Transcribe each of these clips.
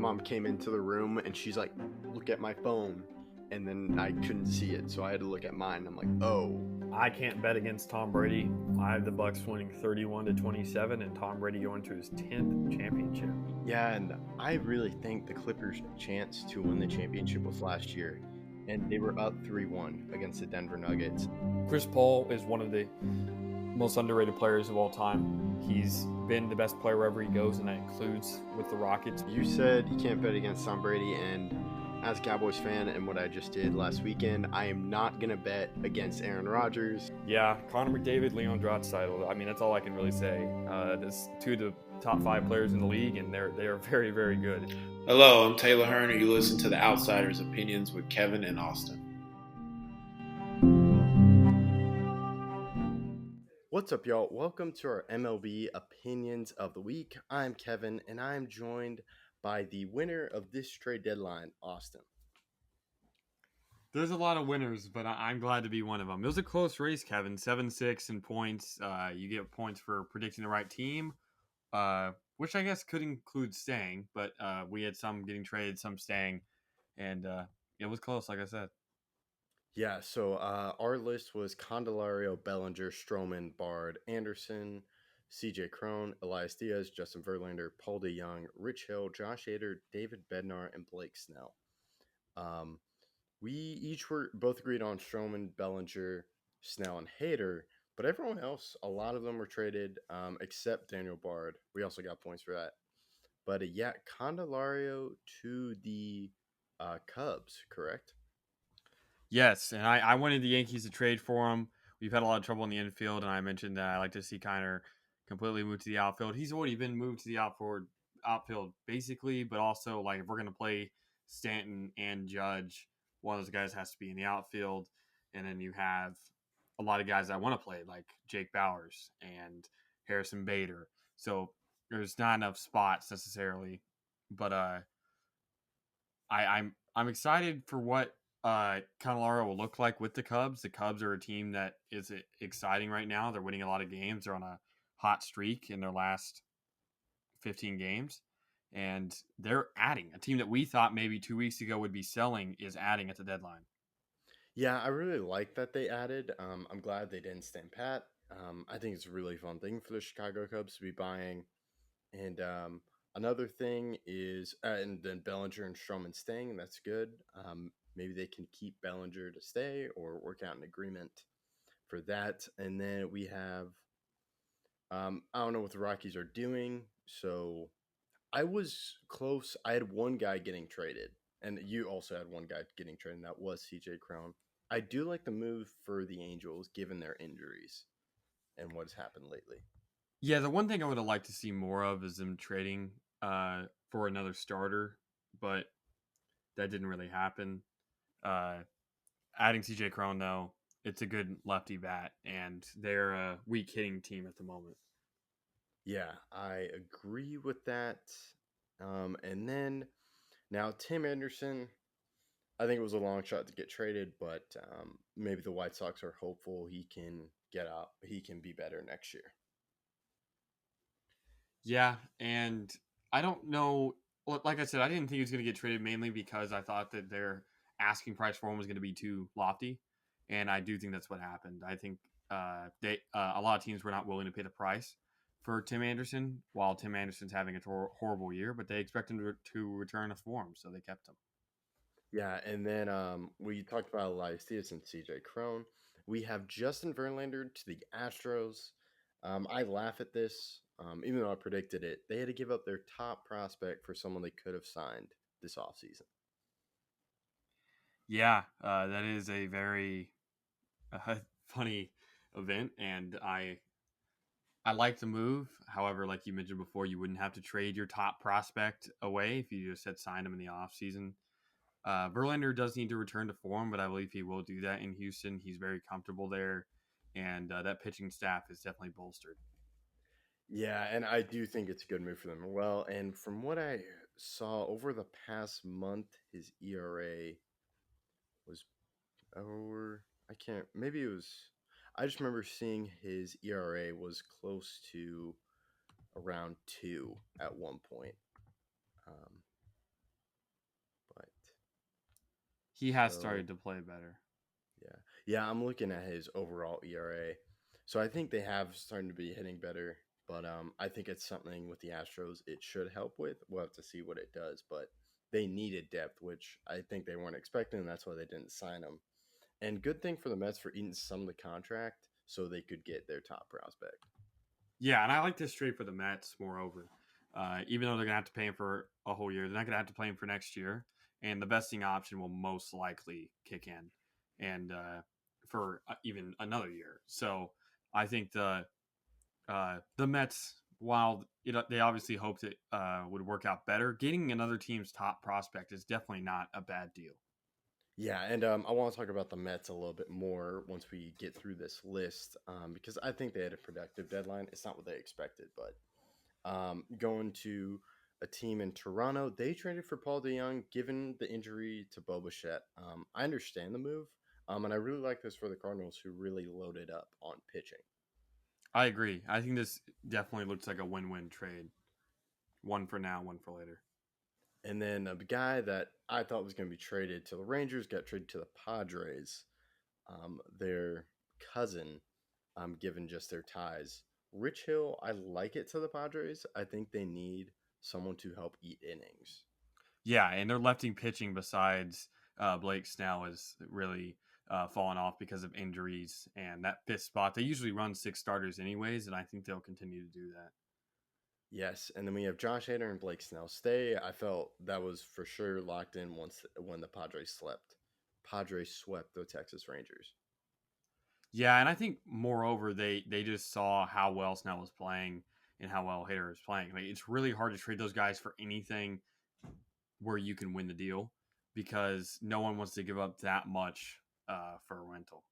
mom came into the room and she's like, look at my phone. And then I couldn't see it, so I had to look at mine. I'm like, oh. I can't bet against Tom Brady. I have the Bucks winning 31-27 and Tom Brady going to his 10th championship. Yeah, and I really think the Clippers' chance to win the championship was last year. And they were up 3-1 against the Denver Nuggets. Chris Paul is one of the most underrated players of all time. He's been the best player wherever he goes, and that includes with the Rockets. You said you can't bet against Tom Brady, and as a Cowboys fan and what I just did last weekend, I am not going to bet against Aaron Rodgers. Yeah, Connor McDavid, Leon Draisaitl. I mean, that's all I can really say. There's two of the top 5 players in the league, and they are very, very good. Hello, I'm Taylor Hearn, and you listen to the Outsiders' Opinions with Kevin and Austin. What's up, y'all? Welcome to our MLB Opinions of the Week. I'm Kevin, and I'm joined by the winner of this trade deadline, Austin. There's a lot of winners, but I'm glad to be one of them. It was a close race, Kevin. 7-6 in points. You get points for predicting the right team, which I guess could include staying, but we had some getting traded, some staying, and it was close, like I said. Yeah, so our list was Candelario, Bellinger, Stroman, Bard, Anderson, CJ Cron, Elias Diaz, Justin Verlander, Paul DeJong, Rich Hill, Josh Hader, David Bednar, and Blake Snell. We each were both agreed on Stroman, Bellinger, Snell, and Hader, but everyone else, a lot of them were traded except Daniel Bard. We also got points for that. But yeah, Candelario to the Cubs, correct? Yes, and I wanted the Yankees to trade for him. We've had a lot of trouble in the infield, and I mentioned that I like to see Kiner completely moved to the outfield. He's already been moved to the outfield basically, but also like if we're going to play Stanton and Judge, one of those guys has to be in the outfield. And then you have a lot of guys that want to play like Jake Bowers and Harrison Bader. So there's not enough spots necessarily, but I'm excited for what Candelario will look like with the Cubs. The Cubs are a team that is exciting right now. They're winning a lot of games. They're on a hot streak in their last 15 games. And they're adding. A team that we thought maybe 2 weeks ago would be selling is adding at the deadline. Yeah, I really like that they added. I'm glad they didn't stand pat. I think it's a really fun thing for the Chicago Cubs to be buying. And another thing is, and then Bellinger and Stroman staying. That's good. Maybe they can keep Bellinger to stay or work out an agreement for that. And then we have, I don't know what the Rockies are doing. So I was close. I had one guy getting traded, and you also had one guy getting traded, and that was CJ Cron. I do like the move for the Angels given their injuries and what's happened lately. Yeah, the one thing I would have liked to see more of is them trading for another starter, but that didn't really happen. Adding CJ Cron, though, it's a good lefty bat, and they're a weak hitting team at the moment. Yeah, I agree with that. And then now Tim Anderson, I think it was a long shot to get traded, but maybe the White Sox are hopeful he can get out. He can be better next year. Yeah, and I don't know. Like I said, I didn't think he was going to get traded mainly because I thought that their asking price for him was going to be too lofty, and I do think that's what happened. I think a lot of teams were not willing to pay the price for Tim Anderson, while Tim Anderson's having a horrible year, but they expect him to return to form, so they kept him. Yeah, and then we talked about Elias Diaz and CJ Cron. We have Justin Verlander to the Astros. I laugh at this, even though I predicted it. They had to give up their top prospect for someone they could have signed this offseason. Yeah, that is a very funny event, and I like the move. However, like you mentioned before, you wouldn't have to trade your top prospect away if you just had signed him in the offseason. Verlander does need to return to form, but I believe he will do that in Houston. He's very comfortable there, and that pitching staff is definitely bolstered. Yeah, and I do think it's a good move for them. Well, and from what I saw over the past month, his ERA was over. I can't. Maybe it was. I just remember seeing his ERA was close to around 2 at one point. Um, He has So started to play better. yeah, yeah, I'm looking at his overall ERA. So I think they have started to be hitting better, but I think it's something with the Astros it should help with. We'll have to see what it does, but they needed depth, which I think they weren't expecting, and that's why they didn't sign him. And good thing for the Mets for eating some of the contract so they could get their top prospect. Yeah, and I like this trade for the Mets. Moreover, even though they're gonna have to pay him for a whole year, they're not gonna have to pay him for next year, and the vesting option will most likely kick in, and for even another year. So I think the Mets, while they obviously hoped it would work out better, getting another team's top prospect is definitely not a bad deal. Yeah, and I want to talk about the Mets a little bit more once we get through this list because I think they had a productive deadline. It's not what they expected, but going to a team in Toronto, they traded for Paul DeYoung given the injury to Bo Bichette. I understand the move, and I really like this for the Cardinals who really loaded up on pitching. I agree. I think this definitely looks like a win-win trade. One for now, one for later. And then the guy that I thought was going to be traded to the Rangers got traded to the Padres. Their cousin, given just their ties. Rich Hill, I like it to the Padres. I think they need someone to help eat innings. Yeah, and their lefting pitching besides Blake Snell is really fallen off because of injuries and that fifth spot. They usually run 6 starters anyways, and I think they'll continue to do that. Yes, and then we have Josh Hader and Blake Snell stay. I felt that was for sure locked in once when the Padres slept. Padres swept the Texas Rangers. Yeah, and I think moreover they just saw how well Snell was playing and how well Hader was playing. Like it's really hard to trade those guys for anything where you can win the deal because no one wants to give up that much for a rental.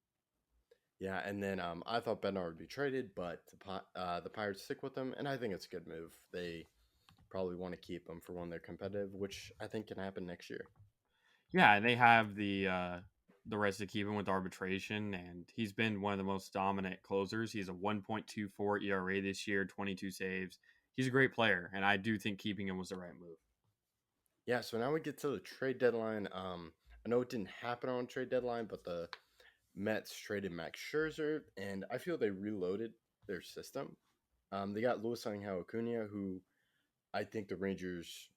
Yeah, and then I thought Bednar would be traded, but the Pirates stick with him, and I think it's a good move. They probably want to keep him for when they're competitive, which I think can happen next year. Yeah, and they have the rights to keep him with arbitration, and he's been one of the most dominant closers. He's a 1.24 ERA this year, 22 saves. He's a great player, and I do think keeping him was the right move. Yeah, so now we get to the trade deadline. I know it didn't happen on trade deadline, but the Mets traded Max Scherzer, and I feel they reloaded their system. They got Luis Angel Acuna, who I think the Rangers.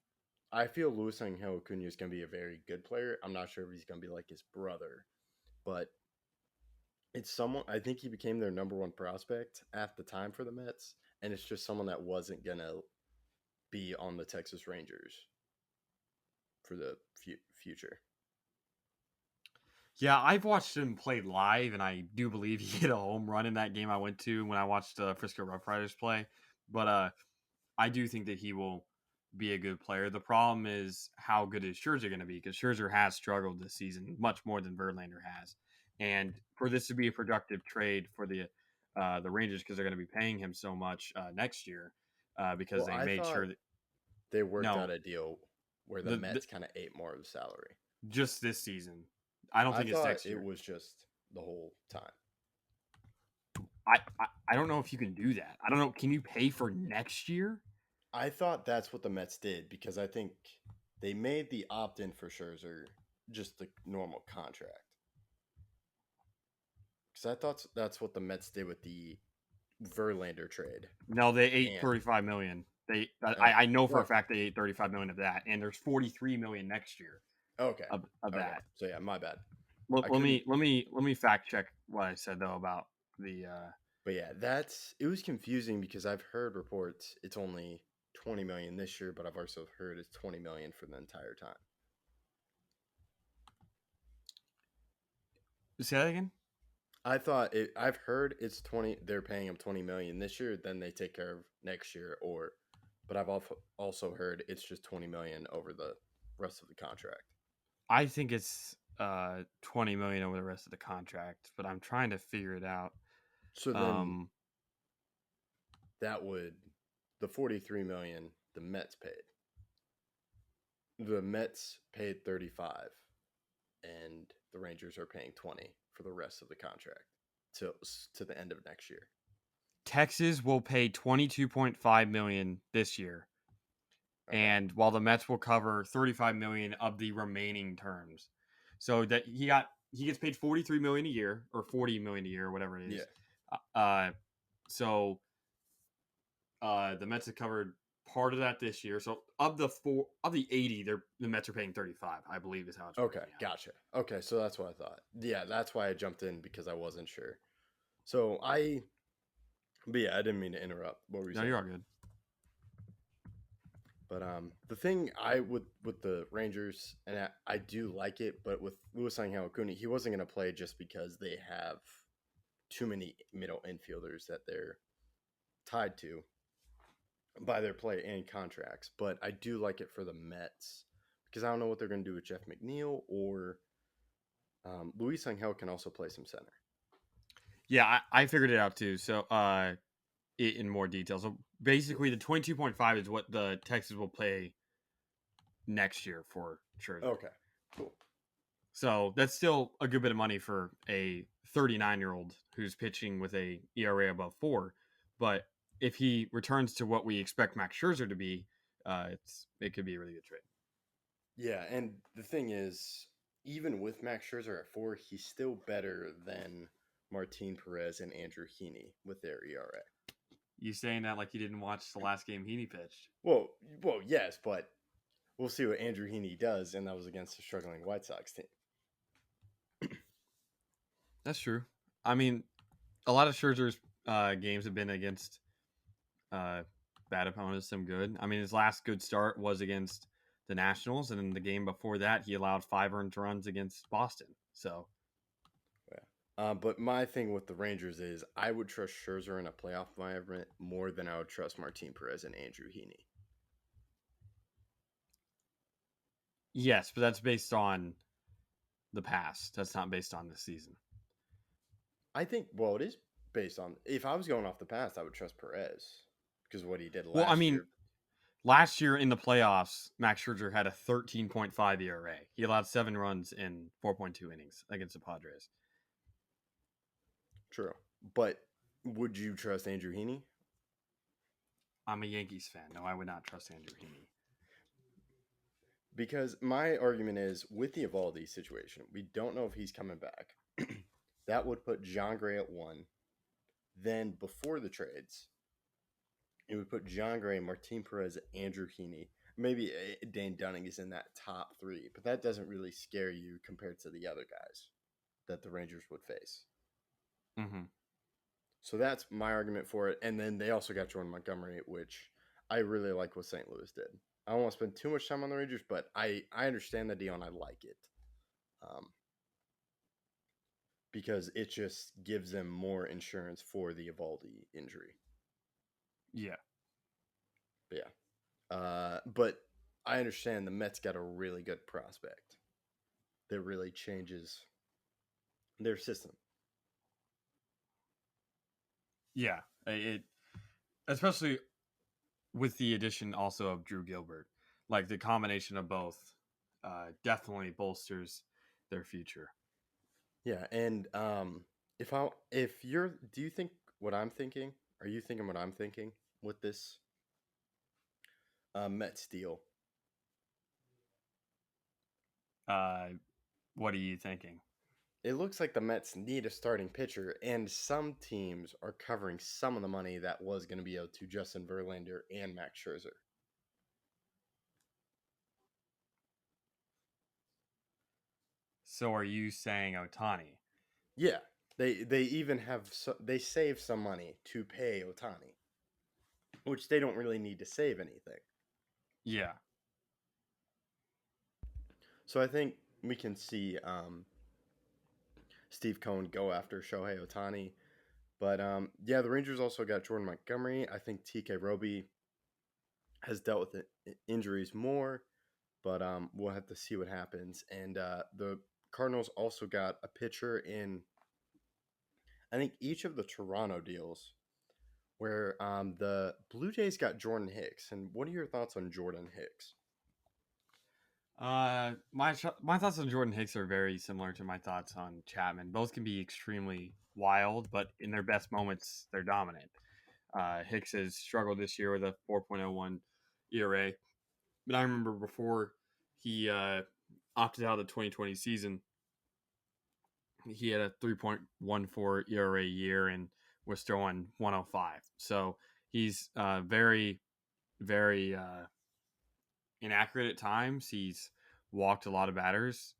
I feel Luis Angel Acuna is going to be a very good player. I'm not sure if he's going to be like his brother, but it's someone. I think he became their number one prospect at the time for the Mets, and it's just someone that wasn't going to be on the Texas Rangers for the future. Yeah, I've watched him play live, and I do believe he hit a home run in that game I went to when I watched Frisco Rough Riders play. But I do think that he will be a good player. The problem is how good is Scherzer going to be because Scherzer has struggled this season much more than Verlander has. And for this to be a productive trade for the Rangers because they're going to be paying him so much next year because Well, they I made thought sure that they worked no out a deal where the the Mets kind of ate more of the salary. just this season. I don't I think it's thought next it year. was just the whole time. I don't know if you can do that. I don't know. Can you pay for next year? I thought that's what the Mets did because I think they made the opt in for Scherzer just the normal contract. Because I thought that's what the Mets did with the Verlander trade. No, they ate And 35 million. They oh, I know for a well, fact they ate 35 million of that, and there's 43 million next year okay, of okay. that. So yeah, my bad. I Let couldn't. me fact check what I said though about the But yeah, that's it was confusing because I've heard reports it's only 20 million this year, but I've also heard it's 20 million for the entire time. say that again. I thought it. I've heard it's 20. They're paying him 20 million this year. Then they take care of next year, or. But I've also heard it's just 20 million over the rest of the contract. I think it's 20 million over the rest of the contract, but I'm trying to figure it out. So then Um, that would the 43 million the Mets paid. The Mets paid 35, and the Rangers are paying 20 for the rest of the contract to the end of next year. Texas will pay 22.5 million this year, Okay. and while the Mets will cover 35 million of the remaining terms. So that he gets paid $43 million a year or $40 million a year, whatever it Yeah. is. So the Mets have covered part of that this year. So of the 80, the Mets are paying 35, I believe, is how it's Okay, working out. gotcha. Okay, so that's what I thought. Yeah, that's why I jumped in because I wasn't sure. But yeah, I didn't mean to interrupt. What were you No, saying? you're all good. But the thing I with the Rangers, and I do like it, but with Luis Angel Acuna, he wasn't going to play just because they have too many middle infielders that they're tied to by their play and contracts. But I do like it for the Mets because I don't know what they're going to do with Jeff McNeil or Luis Angel can also play some center. Yeah, I figured it out too. So in more detail. So basically, the 22.5 is what the Texans will pay next year for Scherzer. Okay, cool. So that's still a good bit of money for a 39-year-old who's pitching with a ERA above 4. But if he returns to what we expect Max Scherzer to be, it could be a really good trade. Yeah, and the thing is, even with Max Scherzer at 4, he's still better than Martin Perez and Andrew Heaney with their ERA. You saying that like you didn't watch the last game Heaney pitched? Well, yes, but we'll see what Andrew Heaney does, and that was against a struggling White Sox team. That's true. I mean, a lot of Scherzer's games have been against bad opponents, some good. I mean, his last good start was against the Nationals, and in the game before that, he allowed 5 earned runs against Boston. So, yeah. But my thing with the Rangers is I would trust Scherzer in a playoff environment more than I would trust Martin Perez and Andrew Heaney. yes, but that's based on the past. That's not based on this season. I think, well, it is based on, if I was going off the past, I would trust Perez because of what he did last Well, I mean, year. last year in the playoffs, Max Scherzer had a 13.5 ERA. He allowed 7 runs in 4.2 innings against the Padres. True. But would you trust Andrew Heaney? I'm a Yankees fan. No, I would not trust Andrew Heaney. Because my argument is with the Evaldi situation, we don't know if he's coming back. That would put John Gray at 1. Then before the trades, it would put John Gray, Martin Perez, Andrew Heaney. Maybe Dane Dunning is in that top 3, but that doesn't really scare you compared to the other guys that the Rangers would face. Mm-hmm. So that's my argument for it. And then they also got Jordan Montgomery, which I really like what St. Louis did. I don't want to spend too much time on the Rangers, but I understand the deal and I like it. Because it just gives them more insurance for the Evaldi injury. Yeah. Yeah. But I understand the Mets got a really good prospect that really changes their system. Yeah. It especially with the addition also of Drew Gilbert. Like the combination of both definitely bolsters their future. Yeah, and do you think what I'm thinking? Are you thinking what I'm thinking with this Mets deal? What are you thinking? It looks like the Mets need a starting pitcher, and some teams are covering some of the money that was going to be owed to Justin Verlander and Max Scherzer. So are you saying Ohtani? Yeah, they even they save some money to pay Ohtani, which they don't really need to save anything. Yeah. So I think we can see Steve Cohen go after Shohei Ohtani. But yeah, the Rangers also got Jordan Montgomery. I think TK Roby has dealt with injuries more, but we'll have to see what happens. And the Cardinals also got a pitcher in, I think, each of the Toronto deals, where the Blue Jays got Jordan Hicks. And what are your thoughts on Jordan Hicks? My thoughts on Jordan Hicks are very similar to my thoughts on Chapman. Both can be extremely wild, but in their best moments, they're dominant. Hicks has struggled this year with a 4.01 ERA, but I remember before he opted out of the 2020 season, he had a 3.14 ERA year and was throwing 105. So he's very, very inaccurate at times. He's walked a lot of batters.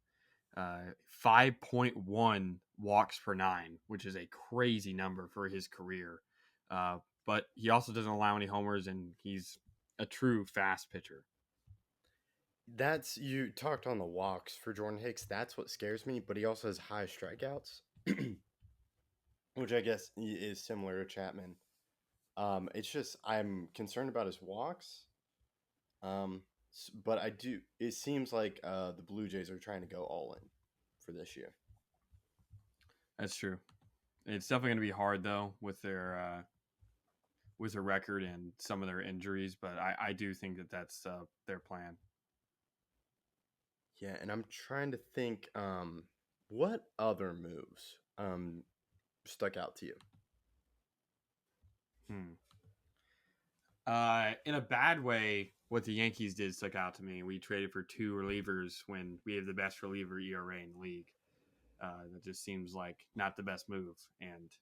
5.1 walks per nine, which is a crazy number for his career. But he also doesn't allow any homers, and he's a true fast pitcher. That's you talked on the walks for Jordan Hicks. That's what scares me, but he also has high strikeouts, which I guess is similar to Chapman. It's just I'm concerned about his walks. But I do. It seems like the Blue Jays are trying to go all in for this year. That's true. It's definitely going to be hard though with their record and some of their injuries, but I do think that that's their plan. Yeah, and I'm trying to think what other moves stuck out to you. In a bad way, what the Yankees did stuck out to me. We traded for two relievers when we have the best reliever ERA in the league. That just seems like not the best move, and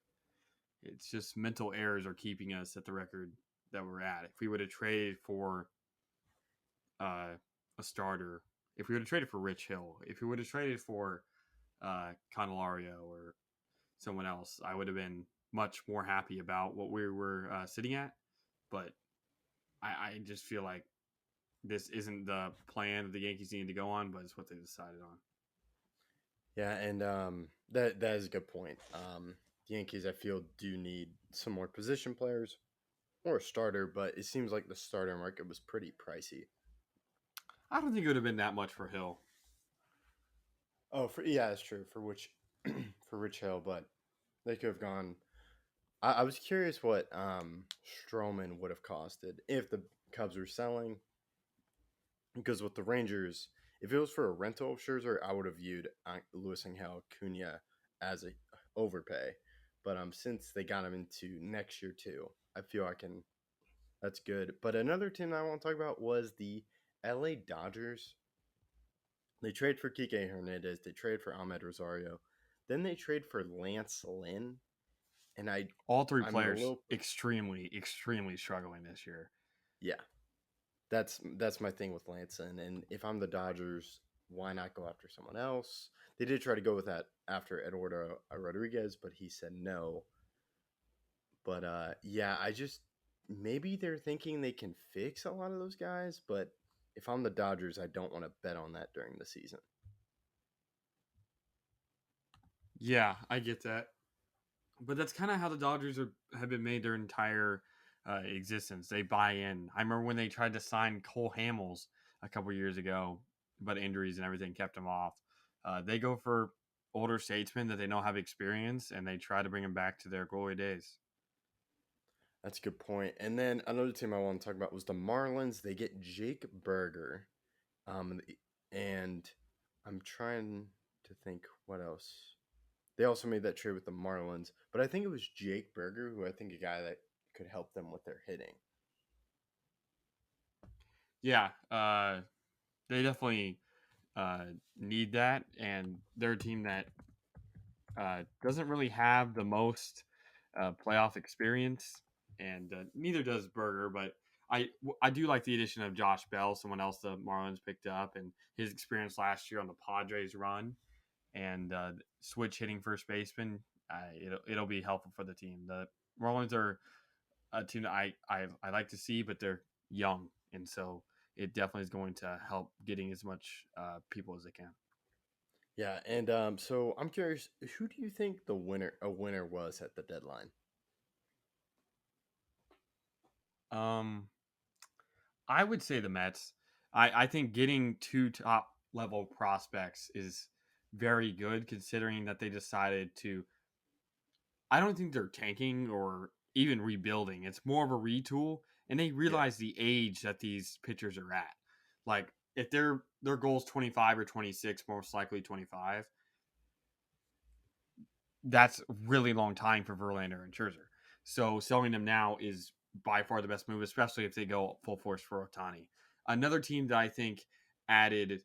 it's just mental errors are keeping us at the record that we're at. If we would have traded for a starter, if we would have traded for Rich Hill, if we would have traded for Candelario or someone else, I would have been much more happy about what we were sitting at. But I just feel like this isn't the plan that the Yankees need to go on, but it's what they decided on. Yeah, and that is a good point. The Yankees, I feel, do need some more position players or a starter, but it seems like the starter market was pretty pricey. I don't think it would have been that much for Hill. Oh, yeah, that's true for which for Rich Hill, but they could have gone. I was curious what Stroman would have costed if the Cubs were selling, because with the Rangers, if it was for a rental of Scherzer, I would have viewed Lewis Angel Acuna as a overpay. But since they got him into next year too, I feel that's good. But another team that I want to talk about was the LA Dodgers. They trade for Kike Hernandez. They trade for Ahmed Rosario. Then they trade for Lance Lynn. And all three players extremely, extremely struggling this year. Yeah. That's my thing with Lance Lynn. And if I'm the Dodgers, why not go after someone else? They did try to go with that after Eduardo Rodriguez, but he said no. But yeah, maybe they're thinking they can fix a lot of those guys, but if I'm the Dodgers, I don't want to bet on that during the season. Yeah, I get that. But that's kind of how the Dodgers have been made their entire existence. They buy in. I remember when they tried to sign Cole Hamels a couple years ago, but injuries and everything kept him off. They go for older statesmen that they know have experience, and they try to bring them back to their glory days. That's a good point. And then another team I want to talk about was the Marlins. They get Jake Burger. And I'm trying to think what else. They also made that trade with the Marlins, but I think it was Jake Burger, who I think a guy that could help them with their hitting. Yeah, they definitely need that, and they're a team that doesn't really have the most playoff experience, and neither does Burger. But I do like the addition of Josh Bell, someone else the Marlins picked up, and his experience last year on the Padres run and switch hitting first baseman. It'll be helpful for the team. The Marlins are a team that I like to see, but they're young, and so it definitely is going to help getting as much people as they can. Yeah, and so I'm curious, who do you think a winner was at the deadline? I would say the Mets. I think getting two top level prospects is very good, considering that they decided to. I don't think they're tanking or even rebuilding. It's more of a retool, and they realize the age that these pitchers are at. Like if their goal is 25 or 26, most likely 25. That's really long time for Verlander and Scherzer. So selling them now is by far the best move, especially if they go full force for Ohtani. Another team that I think added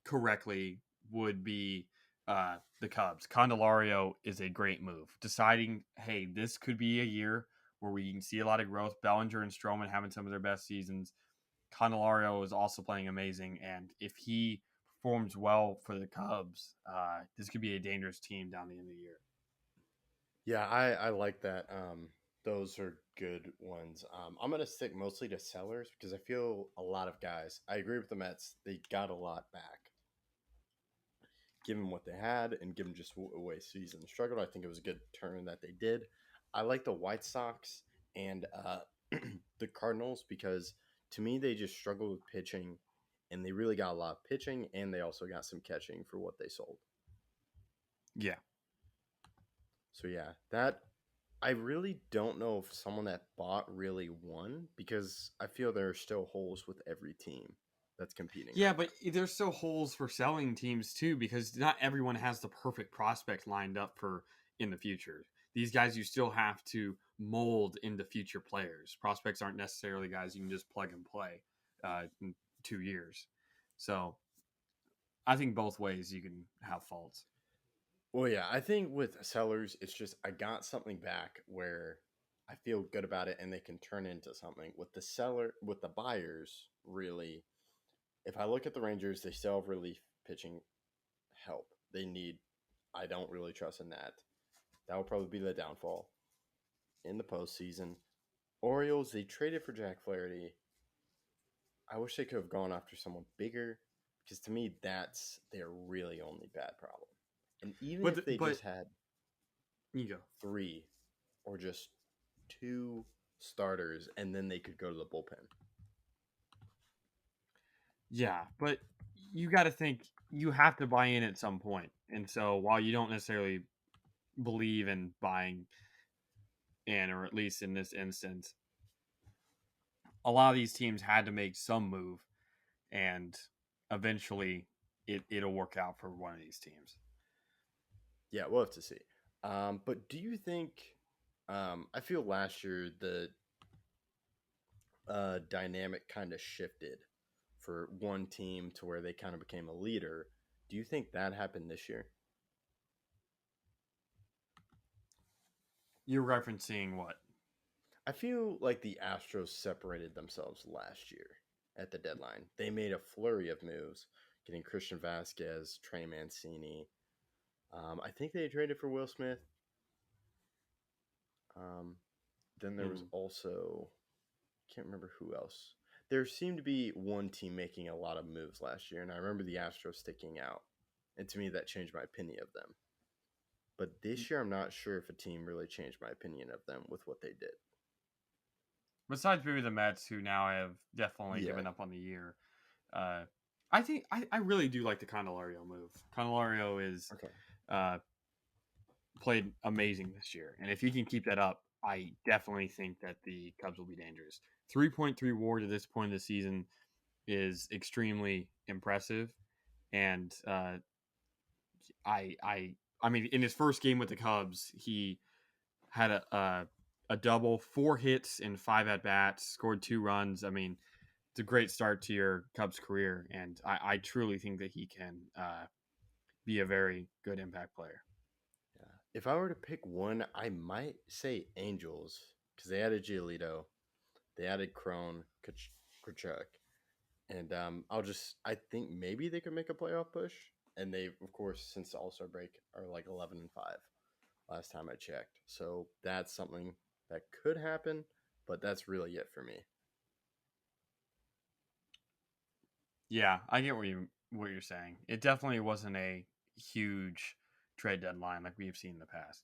correctly would be the Cubs. Candelario is a great move. Deciding, hey, this could be a year where we can see a lot of growth. Bellinger and Stroman having some of their best seasons. Candelario is also playing amazing, and if he performs well for the Cubs, this could be a dangerous team down the end of the year. Yeah, I like that. Those are good ones. I'm gonna stick mostly to sellers because I feel a lot of guys. I agree with the Mets. They got a lot back, given what they had, and given just the way season struggled. I think it was a good turn that they did. I like the White Sox and the Cardinals because to me they just struggled with pitching, and they really got a lot of pitching, and they also got some catching for what they sold. Yeah. So yeah, that I really don't know if someone that bought really won because I feel there are still holes with every team that's competing Yeah, right but now. there's still holes for selling teams too because not everyone has the perfect prospect lined up for in the future. These guys you still have to mold into future players. Prospects aren't necessarily guys you can just plug and play in 2 years. So I think both ways you can have faults. Well, yeah, I think with sellers, it's just I got something back where I feel good about it and they can turn into something. With the seller, with the buyers, really, if I look at the Rangers, they still have relief pitching help. They need, I don't really trust in that. That will probably be the downfall in the postseason. Orioles, they traded for Jack Flaherty. I wish they could have gone after someone bigger because to me, that's their really only bad problem. And even if they But just had you go. three or just two starters and then they could go to the bullpen. Yeah, but you got to think you have to buy in at some point. And so while you don't necessarily believe in buying in, or at least in this instance, a lot of these teams had to make some move, and eventually it'll work out for one of these teams. Yeah, we'll have to see. But do you think? I feel last year the dynamic kind of shifted for one team to where they kind of became a leader. Do you think that happened this year? You're referencing what? I feel like the Astros separated themselves last year at the deadline. They made a flurry of moves, getting Christian Vasquez, Trey Mancini. I think they traded for Will Smith. Um, then there was And also can't remember who else. There seemed to be one team making a lot of moves last year, and I remember the Astros sticking out. And to me, that changed my opinion of them. But this year, I'm not sure if a team really changed my opinion of them with what they did. besides maybe the Mets, who now have definitely Yeah. given up on the year, uh, I think I really do like the Candelario move. Candelario is Okay. uh, played amazing this year, and if he can keep that up, I definitely think that the Cubs will be dangerous. 3.3 WAR to this point of the season is extremely impressive, and I I I mean, in his first game with the Cubs, he had a double, 4 hits in 5 at bats, scored 2 runs. I mean, it's a great start to your Cubs career, and I truly think that he can be a very good impact player. Yeah. If I were to pick one, I might say Angels because they added Giolito, they added Crone, Kachuk, and I think maybe they could make a playoff push. And they, of course, since the All Star break, are like 11-5. Last time I checked. So that's something that could happen, but that's really it for me. Yeah, I get what you're saying. It definitely wasn't a huge trade deadline like we've seen in the past.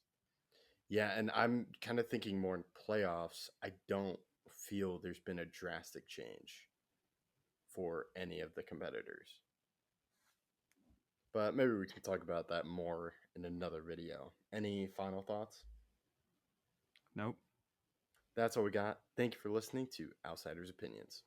Yeah, and I'm kind of thinking more in playoffs. I don't feel there's been a drastic change for any of the competitors. But maybe we can talk about that more in another video. Any final thoughts? Nope. That's all we got. Thank you for listening to Outsiders Opinions.